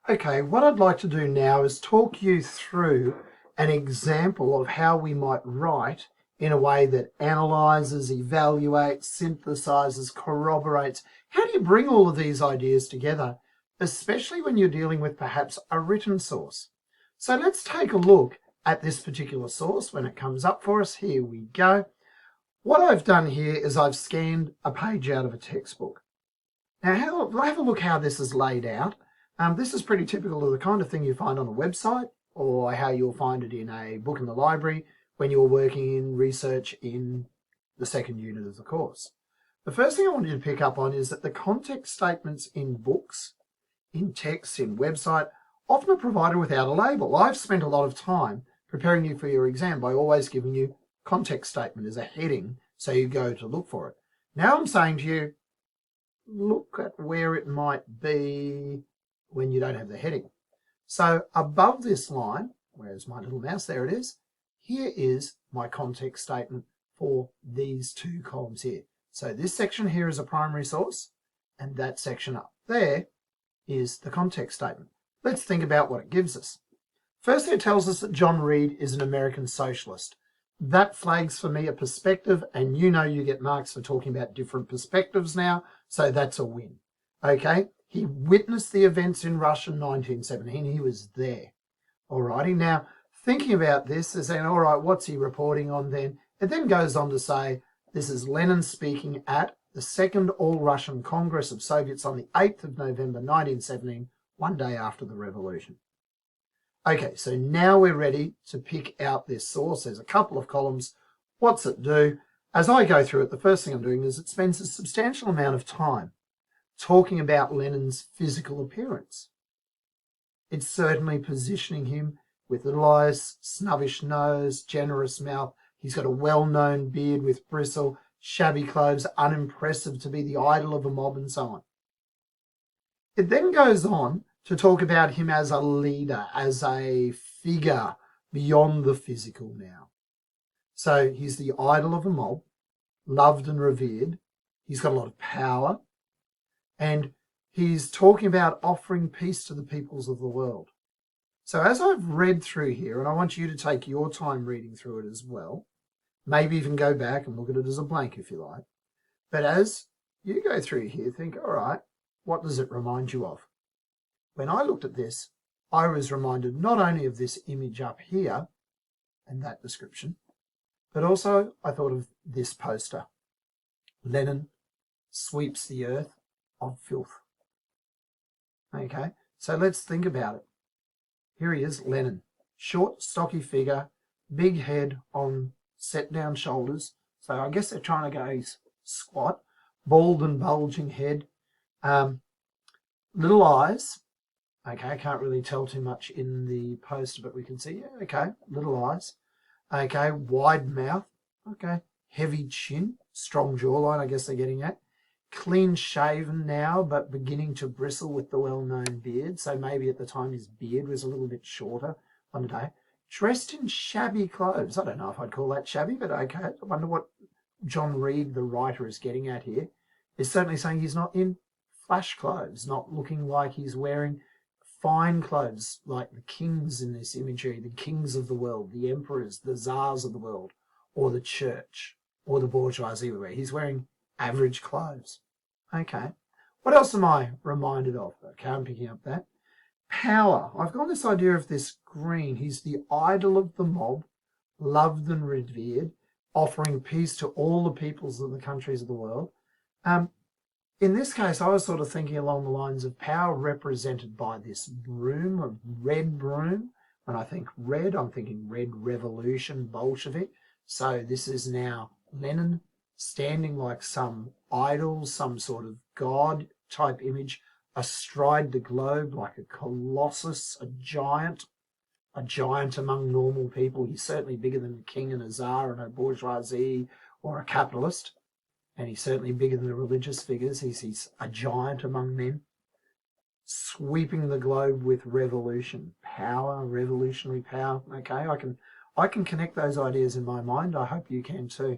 Okay, what I'd like to do now is talk you through an example of how we might write in a way that analyses, evaluates, synthesises, corroborates. How do you bring all of these ideas together, especially when you're dealing with perhaps a written source? So let's take a look at this particular source when it comes up for us. Here we go. What I've done here is I've scanned a page out of a textbook. Now have a look how this is laid out. This is pretty typical of the kind of thing you find on a website or how you'll find it in a book in the library when you're working in research in the second unit of the course. The first thing I want you to pick up on is that the context statements in books, in texts, in website, often are provided without a label. I've spent a lot of time preparing you for your exam by always giving you context statement as a heading so you go to look for it. Now I'm saying to you, look at where it might be when you don't have the heading. So above this line, where's my little mouse? There it is. Here is my context statement for these two columns here. So this section here is a primary source, and that section up there is the context statement. Let's think about what it gives us. Firstly, it tells us that John Reed is an American socialist. That flags for me a perspective, and you know you get marks for talking about different perspectives now, so that's a win. Okay, he witnessed the events in Russia in 1917. He was there. Alrighty, now thinking about this is saying, all right, what's he reporting on then? It then goes on to say, this is Lenin speaking at the Second All-Russian Congress of Soviets on the 8th of November 1917, one day after the revolution. Okay, so now we're ready to pick out this source. There's a couple of columns. What's it do? As I go through it, the first thing I'm doing is it spends a substantial amount of time talking about Lenin's physical appearance. It's certainly positioning him with little eyes, snubbish nose, generous mouth. He's got a well-known beard with bristle, shabby clothes, unimpressive to be the idol of a mob, and so on. It then goes on to talk about him as a leader, as a figure beyond the physical now. So he's the idol of a mob, loved and revered. He's got a lot of power. And he's talking about offering peace to the peoples of the world. So as I've read through here, and I want you to take your time reading through it as well, maybe even go back and look at it as a blank if you like. But as you go through here, think, all right, what does it remind you of? When I looked at this, I was reminded not only of this image up here and that description, but also I thought of this poster. Lenin sweeps the earth of filth. Okay, so let's think about it. Here he is, Lenin. Short, stocky figure, big head on set down shoulders. So I guess they're trying to go squat. Bald and bulging head. Little eyes. Okay, I can't really tell too much in the poster, but we can see, yeah, okay, little eyes. Okay, wide mouth. Okay, heavy chin, strong jawline, I guess they're getting at. Clean shaven now, but beginning to bristle with the well-known beard. So maybe at the time his beard was a little bit shorter on the day. Dressed in shabby clothes. I don't know if I'd call that shabby, but okay. I wonder what John Reed, the writer, is getting at here. Is certainly saying he's not in flash clothes, not looking like he's wearing fine clothes like the kings in this imagery, the kings of the world, the emperors, the czars of the world, or the church, or the bourgeoisie. He's wearing average clothes. Okay. What else am I reminded of? Okay, I'm picking up that. Power. I've got this idea of this green. He's the idol of the mob, loved and revered, offering peace to all the peoples of the countries of the world. In this case, I was sort of thinking along the lines of power represented by this broom, a red broom. When I think red, I'm thinking Red Revolution, Bolshevik. So this is now Lenin standing like some idol, some sort of god type image, astride the globe like a colossus, a giant among normal people. He's certainly bigger than a king and a czar and a bourgeoisie or a capitalist. And he's certainly bigger than the religious figures. He's a giant among men, sweeping the globe with revolution, power, revolutionary power. Okay, I can connect those ideas in my mind. I hope you can too.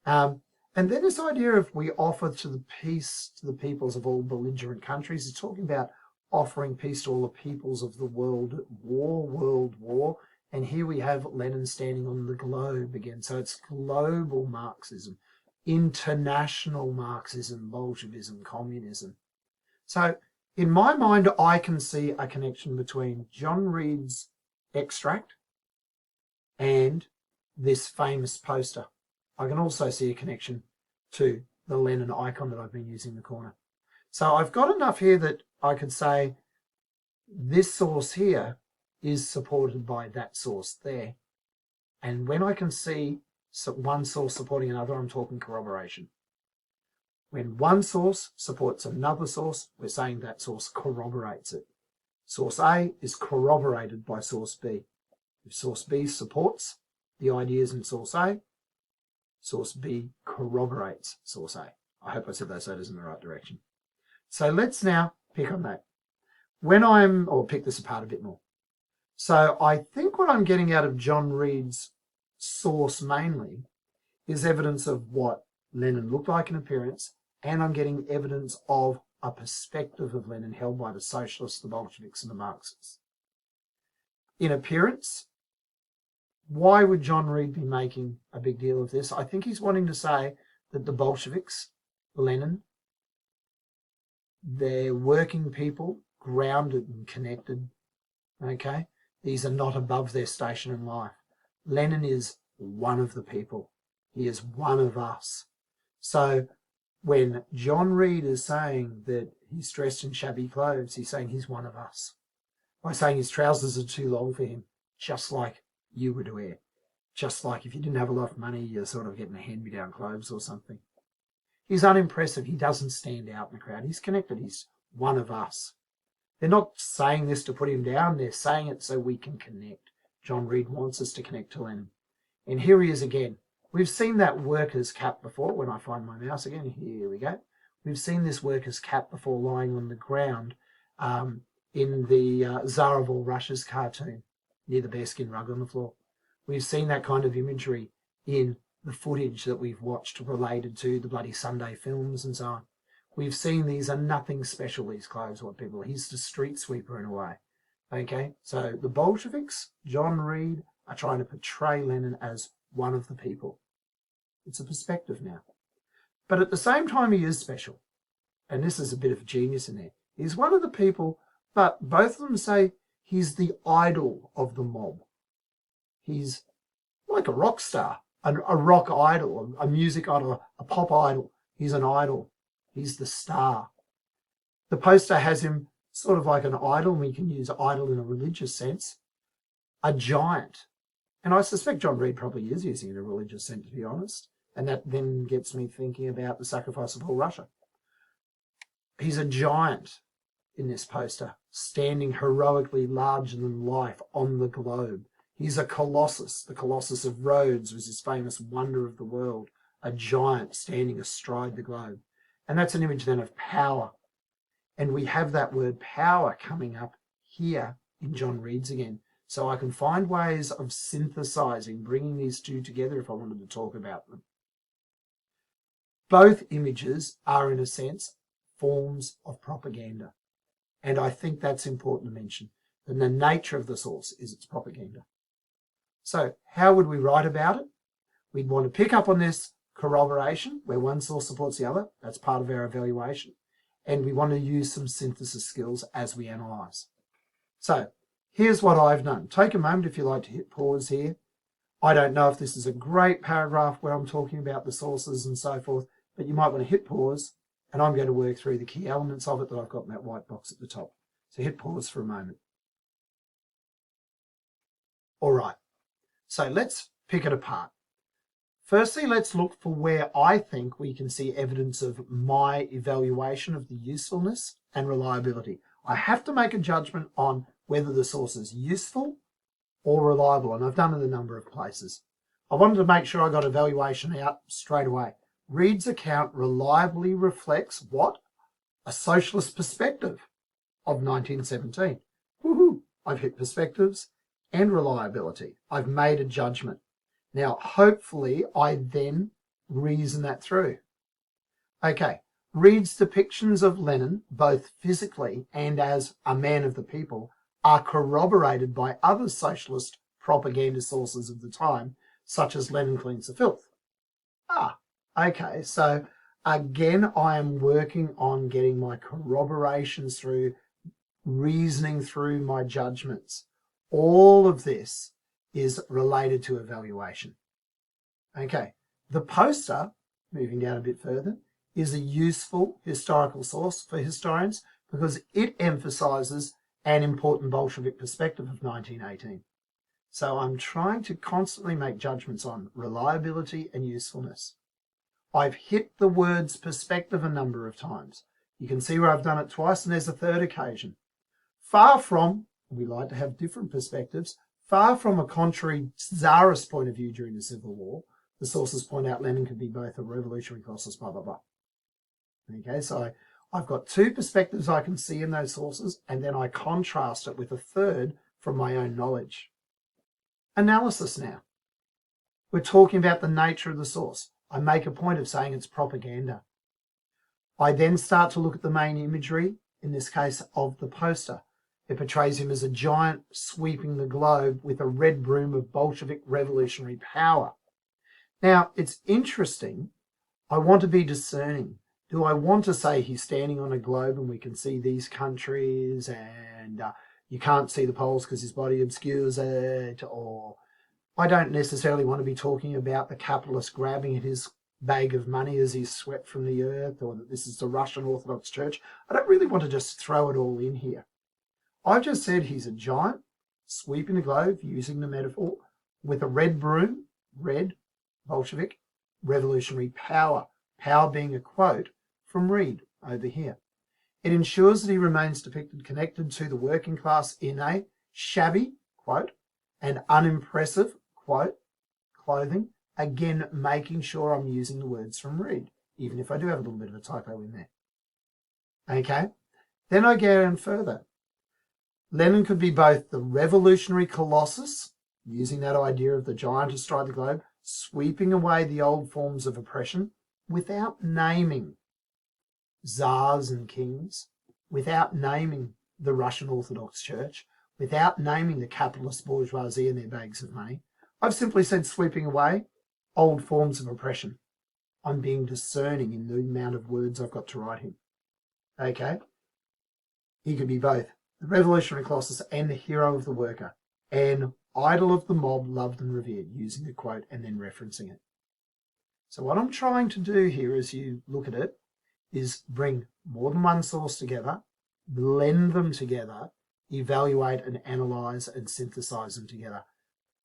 And then this idea of we offer to the peace to the peoples of all belligerent countries is talking about offering peace to all the peoples of the world war. And here we have Lenin standing on the globe again. So it's global Marxism, international Marxism, Bolshevism, communism. So in my mind, I can see a connection between John Reed's extract and this famous poster. I can also see a connection to the Lenin icon that I've been using in the corner. So I've got enough here that I could say this source here is supported by that source there. And when I can see one source supporting another, I'm talking corroboration. When one source supports another source, we're saying that source corroborates it. Source A is corroborated by source B. If source B supports the ideas in source A, source B corroborates source A. I hope I said those letters in the right direction. So let's now pick on that. Or pick this apart a bit more. So I think what I'm getting out of John Reed's source mainly is evidence of what Lenin looked like in appearance, and I'm getting evidence of a perspective of Lenin held by the socialists, the Bolsheviks, and the Marxists. In appearance, why would John Reed be making a big deal of this? I think he's wanting to say that the Bolsheviks, Lenin, they're working people, grounded and connected, okay? These are not above their station in life. Lenin is one of the people. He is one of us. So when John Reed is saying that he's dressed in shabby clothes, he's saying he's one of us. By saying his trousers are too long for him, just like you would wear. Just like if you didn't have a lot of money, you're sort of getting a hand-me-down clothes or something. He's unimpressive. He doesn't stand out in the crowd. He's connected. He's one of us. They're not saying this to put him down. They're saying it so we can connect. John Reed wants us to connect to Lenin. And here he is again. We've seen that worker's cap before. When I find my mouse again, here we go. We've seen this worker's cap before lying on the ground in the Tsar of all Russia's cartoon near the bearskin rug on the floor. We've seen that kind of imagery in the footage that we've watched related to the Bloody Sunday films and so on. We've seen these are nothing special, these clothes, what people. He's the street sweeper in a way. Okay, so the Bolsheviks, John Reed, are trying to portray Lenin as one of the people. It's a perspective now. But at the same time, he is special. And this is a bit of genius in there. He's one of the people, but both of them say he's the idol of the mob. He's like a rock star, a rock idol, a music idol, a pop idol. He's an idol. He's the star. The poster has him sort of like an idol. We can use idol in a religious sense. A giant. And I suspect John Reed probably is using it in a religious sense, to be honest. And that then gets me thinking about the sacrifice of all Russia. He's a giant in this poster, standing heroically larger than life on the globe. He's a colossus. The Colossus of Rhodes was his famous wonder of the world, a giant standing astride the globe. And that's an image then of power. And we have that word power coming up here in John Reed's again. So I can find ways of synthesizing, bringing these two together if I wanted to talk about them. Both images are, in a sense, forms of propaganda. And I think that's important to mention. And the nature of the source is its propaganda. So how would we write about it? We'd want to pick up on this corroboration, where one source supports the other. That's part of our evaluation. And we want to use some synthesis skills as we analyse. So here's what I've done. Take a moment if you like to hit pause here. I don't know if this is a great paragraph where I'm talking about the sources and so forth, but you might want to hit pause, and I'm going to work through the key elements of it that I've got in that white box at the top. So hit pause for a moment. All right, so let's pick it apart. Firstly, let's look for where I think we can see evidence of my evaluation of the usefulness and reliability. I have to make a judgment on whether the source is useful or reliable, and I've done it a number of places. I wanted to make sure I got evaluation out straight away. Reed's account reliably reflects what? A socialist perspective of 1917. Woohoo! I've hit perspectives and reliability. I've made a judgment. Now, hopefully, I then reason that through. Okay, Reid's depictions of Lenin, both physically and as a man of the people, are corroborated by other socialist propaganda sources of the time, such as Lenin Cleans the Filth. Okay, so again, I am working on getting my corroborations through, reasoning through my judgments. All of this is related to evaluation. Okay, the poster, moving down a bit further, is a useful historical source for historians because it emphasises an important Bolshevik perspective of 1918. So I'm trying to constantly make judgments on reliability and usefulness. I've hit the words perspective a number of times. You can see where I've done it twice, and there's a third occasion. Far from, we like to have different perspectives, far from a contrary Tsarist point of view during the Civil War, the sources point out Lenin could be both a revolutionary Colossus, blah, blah, blah. Okay, so I've got two perspectives I can see in those sources, and then I contrast it with a third from my own knowledge. Analysis now. We're talking about the nature of the source. I make a point of saying it's propaganda. I then start to look at the main imagery, in this case of the poster. It portrays him as a giant sweeping the globe with a red broom of Bolshevik revolutionary power. Now, it's interesting. I want to be discerning. Do I want to say he's standing on a globe and we can see these countries and you can't see the poles because his body obscures it? Or I don't necessarily want to be talking about the capitalist grabbing at his bag of money as he's swept from the earth, or that this is the Russian Orthodox Church. I don't really want to just throw it all in here. I've just said he's a giant sweeping the globe, using the metaphor, with a red broom, red, Bolshevik, revolutionary power. Power being a quote from Reid over here. It ensures that he remains depicted connected to the working class in a shabby, quote, and unimpressive, quote, clothing. Again, making sure I'm using the words from Reid, even if I do have a little bit of a typo in there. Okay, then I go on further. Lenin could be both the revolutionary colossus, using that idea of the giant astride the globe, sweeping away the old forms of oppression without naming czars and kings, without naming the Russian Orthodox Church, without naming the capitalist bourgeoisie and their bags of money. I've simply said sweeping away old forms of oppression. I'm being discerning in the amount of words I've got to write him. Okay? He could be both the revolutionary colossus and the hero of the worker, an idol of the mob, loved and revered, using a quote and then referencing it. So what I'm trying to do here as you look at it is bring more than one source together, blend them together, evaluate and analyse and synthesise them together.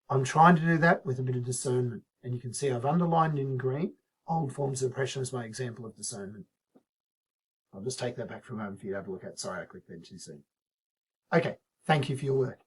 I'm trying to do that with a bit of discernment. And you can see I've underlined in green old forms of oppression as my example of discernment. I'll just take that back for a moment for you to have a look at. Sorry, I clicked there too soon. Okay, thank you for your work.